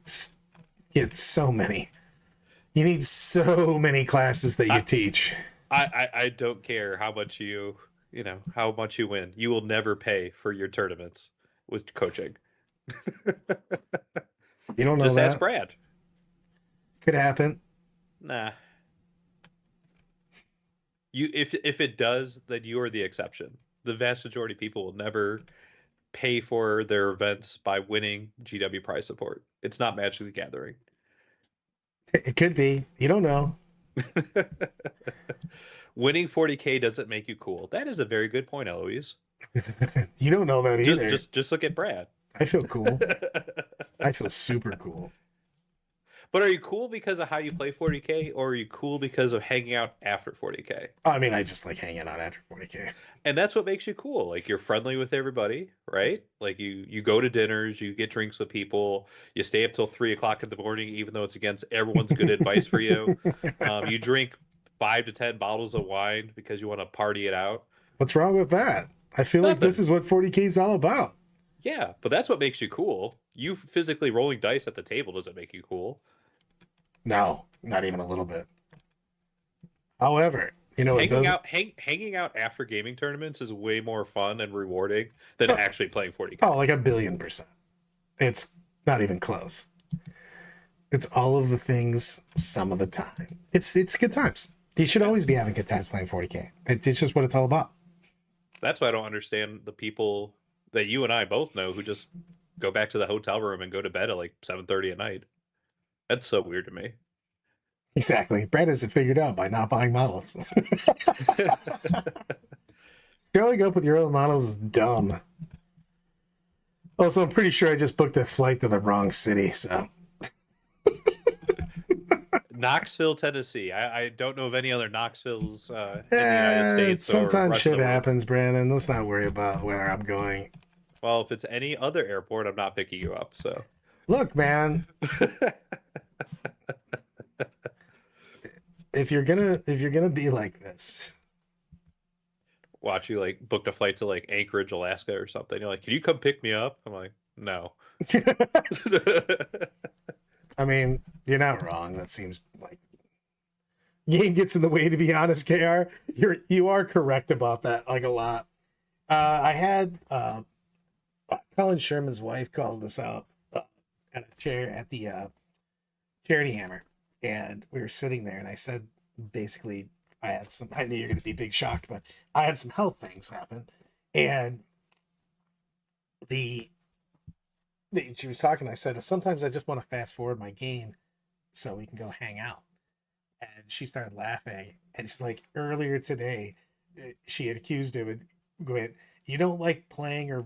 get so many. You need so many classes that you teach. I don't care how much how much you win. You will never pay for your tournaments with coaching. You don't know Just that? ask Brad. Could happen. Nah. if it does, then you are the exception. The vast majority of people will never pay for their events by winning GW prize support. It's not Magic the Gathering. It could be. You don't know. Winning 40K doesn't make you cool. That is a very good point, Eloise. You don't know that either. Just look at Brad. I feel cool. I feel super cool. But are you cool because of how you play 40K, or are you cool because of hanging out after 40K? I mean, I just like hanging out after 40K. And that's what makes you cool. Like, you're friendly with everybody, right? Like, you go to dinners, you get drinks with people, you stay up till 3 o'clock in the morning, even though it's against everyone's good advice for you. You drink 5 to 10 bottles of wine because you want to party it out. What's wrong with that? I feel Nothing. like this is what 40K is all about. Yeah, but that's what makes you cool. You physically rolling dice at the table doesn't make you cool. No, not even a little bit. However, you know, hanging out after gaming tournaments is way more fun and rewarding than actually playing 40K. Oh, like 1,000,000,000%. It's not even close. It's all of the things some of the time. It's good times. You should always be having good times playing 40K. It's just what it's all about. That's why I don't understand the people that you and I both know who just go back to the hotel room and go to bed at like 7:30 at night. That's so weird to me. Exactly. Brad has it figured out by not buying models. Growing up with your own models is dumb. Also, I'm pretty sure I just booked a flight to the wrong city, so. Knoxville, Tennessee. I don't know of any other Knoxvilles in the United States. Sometimes shit happens, Brandon. Let's not worry about where I'm going. Well, if it's any other airport, I'm not picking you up, so. Look, man. If you're gonna be like this, watch, you like booked a flight to like Anchorage, Alaska or something. You're like, can you come pick me up? I'm like, no. I mean, you're not wrong. That seems like game gets in the way, to be honest, KR. You are correct about that, like a lot. I had Colin Sherman's wife called us out at a chair at the Charity Hammer, and we were sitting there, and I said, basically, I knew you're going to be big shocked, but I had some health things happen, and she was talking. I said, sometimes I just want to fast forward my game so we can go hang out. And she started laughing, and she's like, earlier today, she had accused him and went, you don't like playing or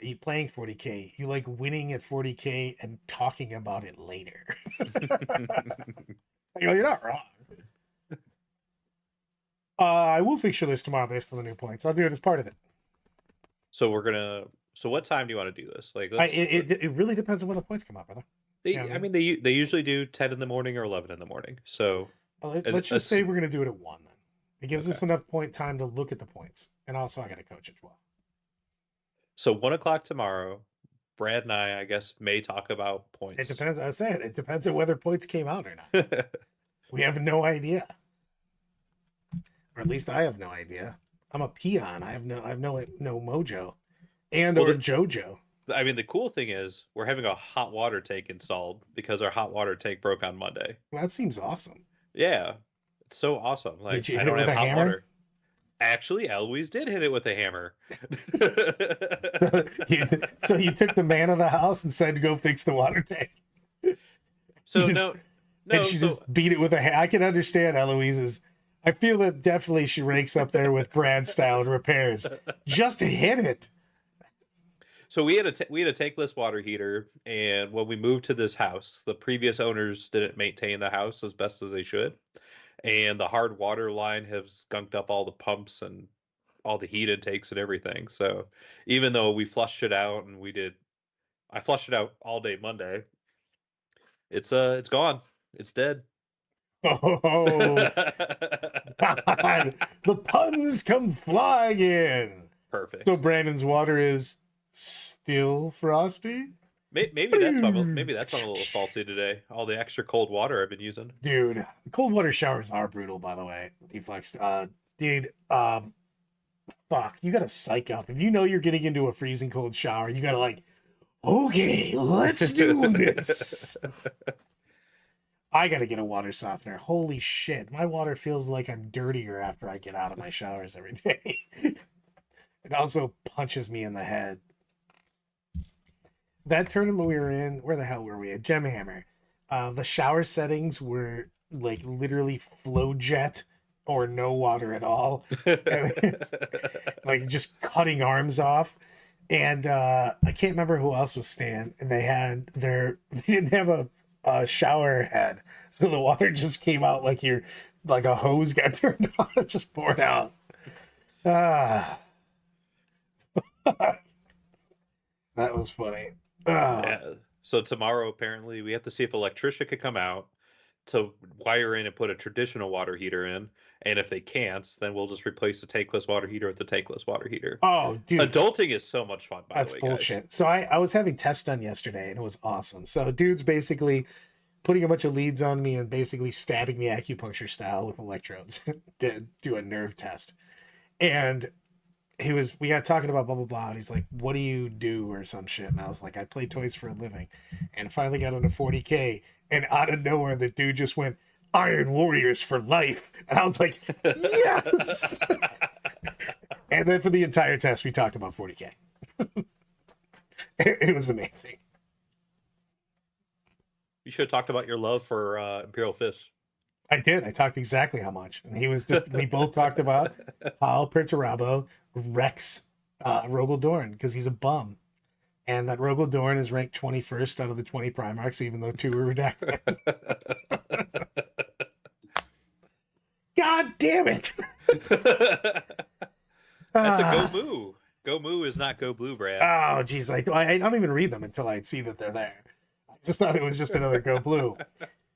you playing 40K. You like winning at 40K and talking about it later. I go, you're not wrong. I will fix your list tomorrow based on the new points. I'll do it as part of it. So what time do you want to do this? Like, it really depends on when the points come up, brother. I mean, they usually do 10 in the morning or 11 in the morning. So let's just say we're going to do it at 1 then. It gives us enough time to look at the points. And also I got to coach at 12. So 1 o'clock tomorrow, Brad and I guess, may talk about points. It depends. I said it depends on whether points came out or not. We have no idea. Or at least I have no idea. I'm a peon. I have no mojo. Or JoJo. I mean, the cool thing is we're having a hot water tank installed because our hot water tank broke on Monday. Well, that seems awesome. Yeah, it's so awesome. Like, did you hit it with a hammer? Water. Actually, Eloise did hit it with a hammer. So you took the man of the house and said, "Go fix the water tank." So she just beat it with a hammer. I can understand Eloise's. I feel that definitely she ranks up there with Brad style repairs. Just to hit it. So we had a tankless water heater, and when we moved to this house, the previous owners didn't maintain the house as best as they should, and the hard water line has skunked up all the pumps and all the heat intakes and everything. So even though we flushed it out, and I flushed it out all day Monday, it's gone. It's dead. Oh, God. The puns come flying in. Perfect. So Brandon's water is still frosty? Maybe that's why I'm a little salty today. All the extra cold water I've been using. Dude, cold water showers are brutal, by the way. Deflex. Dude, fuck, you gotta psych up. If you know you're getting into a freezing cold shower, you gotta okay, let's do this. I gotta get a water softener. Holy shit. My water feels like I'm dirtier after I get out of my showers every day. It also punches me in the head. That tournament we were in, where the hell were we at? Gemhammer. The shower settings were like literally flow jet or no water at all. Like just cutting arms off. And I can't remember who else was staying. And they didn't have a shower head. So the water just came out like a hose got turned on. It just poured out. Ah. That was funny. Yeah. So tomorrow, apparently, we have to see if an electrician could come out to wire in and put a traditional water heater in. And if they can't, then we'll just replace the tankless water heater with the tankless water heater. Oh, dude. Adulting is so much fun, by That's the way, bullshit. guys. So I was having tests done yesterday and it was awesome. So dude's basically putting a bunch of leads on me and basically stabbing me acupuncture style with electrodes to do a nerve test. And we got talking about blah blah blah, and he's like, what do you do or some shit? And I was like, I play toys for a living. And finally got into 40K, and out of nowhere the dude just went, Iron Warriors for life. And I was like, yes. And then for the entire test we talked about 40K. It was amazing. You should have talked about your love for Imperial Fist. I did. I talked exactly how much. And we both talked about how Prince Arabo wrecks Rogel Dorn because he's a bum. And that Rogel Dorn is ranked 21st out of the 20 Primarchs, even though 2 were redacted. God damn it. That's a go moo. Go moo is not go blue, Brad. Oh, geez. I don't even read them until I see that they're there. I just thought it was just another go blue.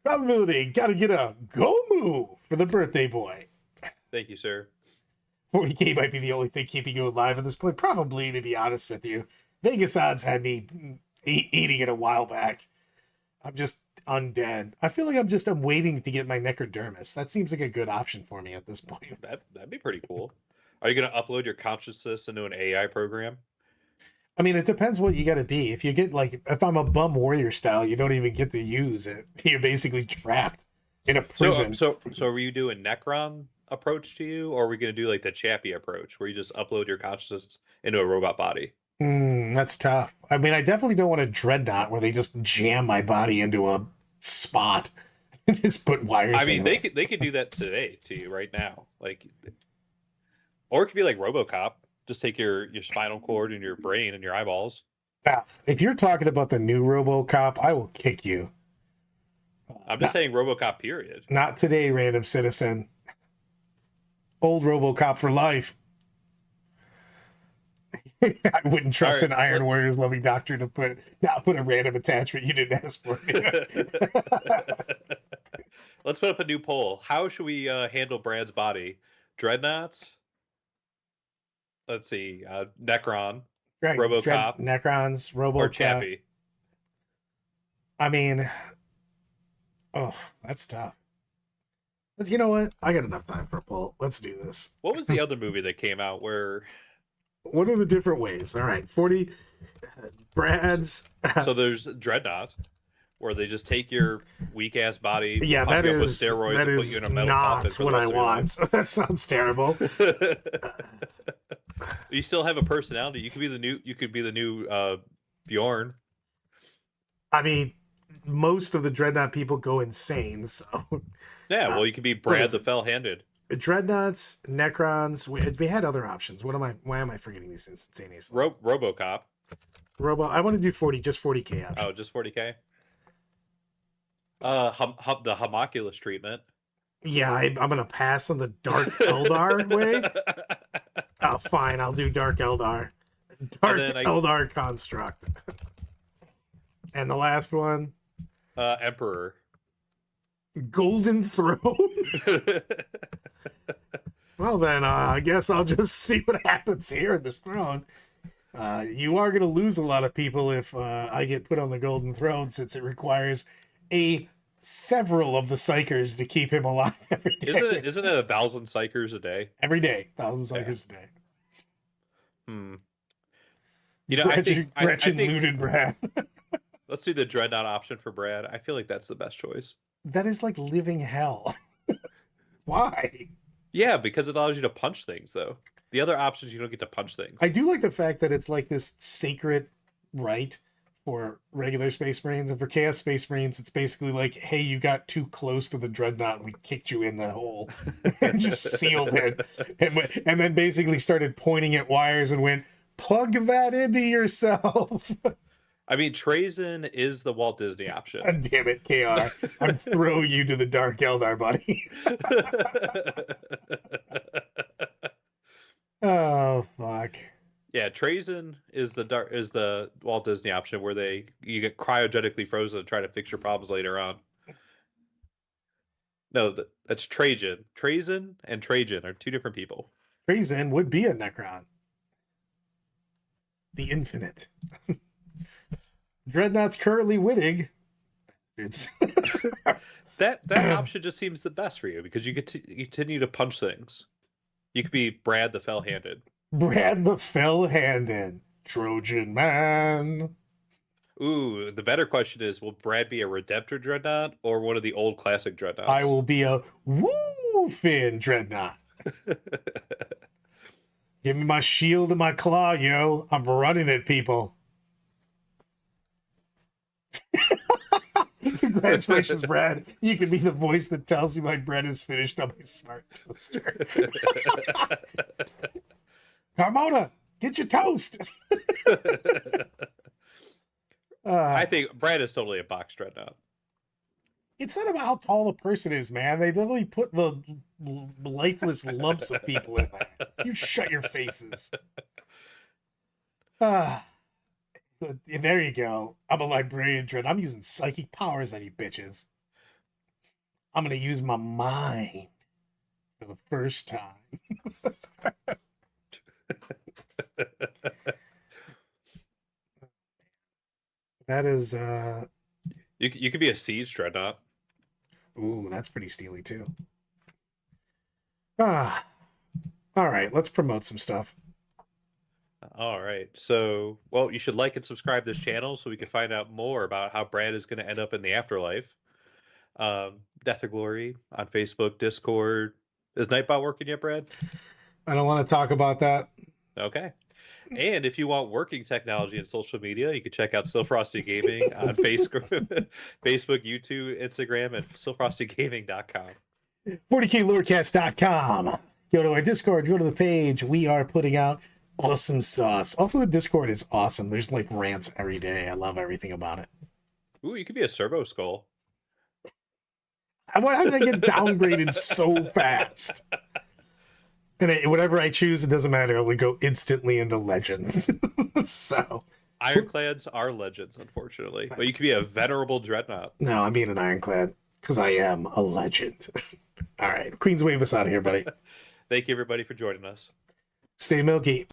Probability, gotta get a go moo for the birthday boy. Thank you, sir. 40K might be the only thing keeping you alive at this point. Probably, to be honest with you. Vegas odds had me eating it a while back. I'm just undead. I feel like I'm waiting to get my necrodermis. That seems like a good option for me at this point. That'd be pretty cool. Are you going to upload your consciousness into an AI program? I mean, it depends what you got to be. If you get if I'm a bum warrior style, you don't even get to use it. You're basically trapped in a prison. So are you doing Necron approach to you, or are we going to do like the Chappie approach, where you just upload your consciousness into a robot body? That's tough. I mean, I definitely don't want a dreadnought where they just jam my body into a spot and just put wires. I mean, they could do that today to you right now, like, or it could be like RoboCop. Just take your spinal cord and your brain and your eyeballs. If you're talking about the new RoboCop, I will kick you. I'm just saying RoboCop, period. Not today, random citizen. Old RoboCop for life. I wouldn't trust an Iron Warriors loving doctor to put a random attachment you didn't ask for. Let's put up a new poll. How should we handle Brad's body? Dreadnoughts? Let's see. Necron, Right. RoboCop, Necrons, RoboCop, or Chappie. I mean, oh, that's tough. You know what? I got enough time for a poll. Let's do this. What was the other movie that came out where? What are the different ways? All right, 40 Brad's. So there's Dreadnought, where they just take your weak ass body, yeah, pump that you up with is steroids, that and is put you in a metal not coffin for what the I rest of your want. So that sounds terrible. You still have a personality. You could be the new Bjorn. I mean, most of the Dreadnought people go insane. So Yeah, well, you could be Brad the Fell-Handed. Dreadnoughts, Necrons. We had other options. Why am I forgetting these instantaneously? RoboCop. I want to do 40K options. Oh, just 40K. The homunculus treatment. Yeah, I'm gonna pass on the Dark Eldar way. Oh, fine, I'll do Dark Eldar. Eldar construct. And the last one, Emperor. Golden Throne. Well then, I guess I'll just see what happens here in this throne. You are going to lose a lot of people if I get put on the Golden Throne, since it requires several of the psychers to keep him alive every day. Isn't it 1,000 psychers a day? Every day, 1,000 psychers a day. You know, Gretchen I think looted Brad. Let's do the Dreadnought option for Brad. I feel like that's the best choice. That is like living hell. Why? Yeah, because it allows you to punch things, though. The other options, you don't get to punch things. I do like the fact that it's like this sacred right for regular Space Marines, and for Chaos Space Marines, it's basically like, hey, you got too close to the dreadnought, and we kicked you in the hole and just sealed it, and then basically started pointing at wires and went, plug that into yourself. I mean, Trazen is the Walt Disney option. God damn it, KR. I'm throwing you to the Dark Eldar, buddy. Oh, fuck. Yeah, Trazen is the Walt Disney option where you get cryogenically frozen and try to fix your problems later on. No, that's Trajan. Trazen and Trajan are two different people. Trazen would be a Necron. The Infinite. Dreadnought's currently winning. It's that option just seems the best for you because you get to continue to punch things. You could be Brad the Fell-Handed. Brad the Fell-Handed. Trojan man. Ooh, the better question is, will Brad be a Redemptor Dreadnought or one of the old classic Dreadnoughts? I will be a Woofin Dreadnought. Give me my shield and my claw, yo. I'm running it, people. Congratulations, Brad. You can be the voice that tells me my bread is finished on my smart toaster. Carmona, get your toast. I think Brad is totally a box Dreadnought. It's not about how tall the person is, man. They literally put the lifeless lumps of people in there. You shut your faces. There you go. I'm a librarian dread. I'm using psychic powers on you bitches. I'm going to use my mind for the first time. That is You could be a siege Dreadnought. ooh, that's pretty steely too. All right, let's promote some stuff. All right. So, well, you should like and subscribe to this channel so we can find out more about how Brad is going to end up in the afterlife. Death of Glory on Facebook, Discord. Is Nightbot working yet, Brad? I don't want to talk about that. Okay. And if you want working technology and social media, you can check out Still Frosty Gaming on Facebook, YouTube, Instagram, and stillfrostygaming.com. 40klorecast.com. Go to our Discord, go to the page. We are putting out awesome sauce. Also, the Discord is awesome. There's like rants every day. I love everything about it. Ooh, you could be a Servo Skull. Why did I get downgraded so fast? And whatever I choose, it doesn't matter. We go instantly into legends. So Ironclads are legends, unfortunately. But you could be a venerable Dreadnought. no, I'm being an ironclad because I am a legend. All right, Queens, wave us out of here, buddy. Thank you, everybody, for joining us. Stay milky.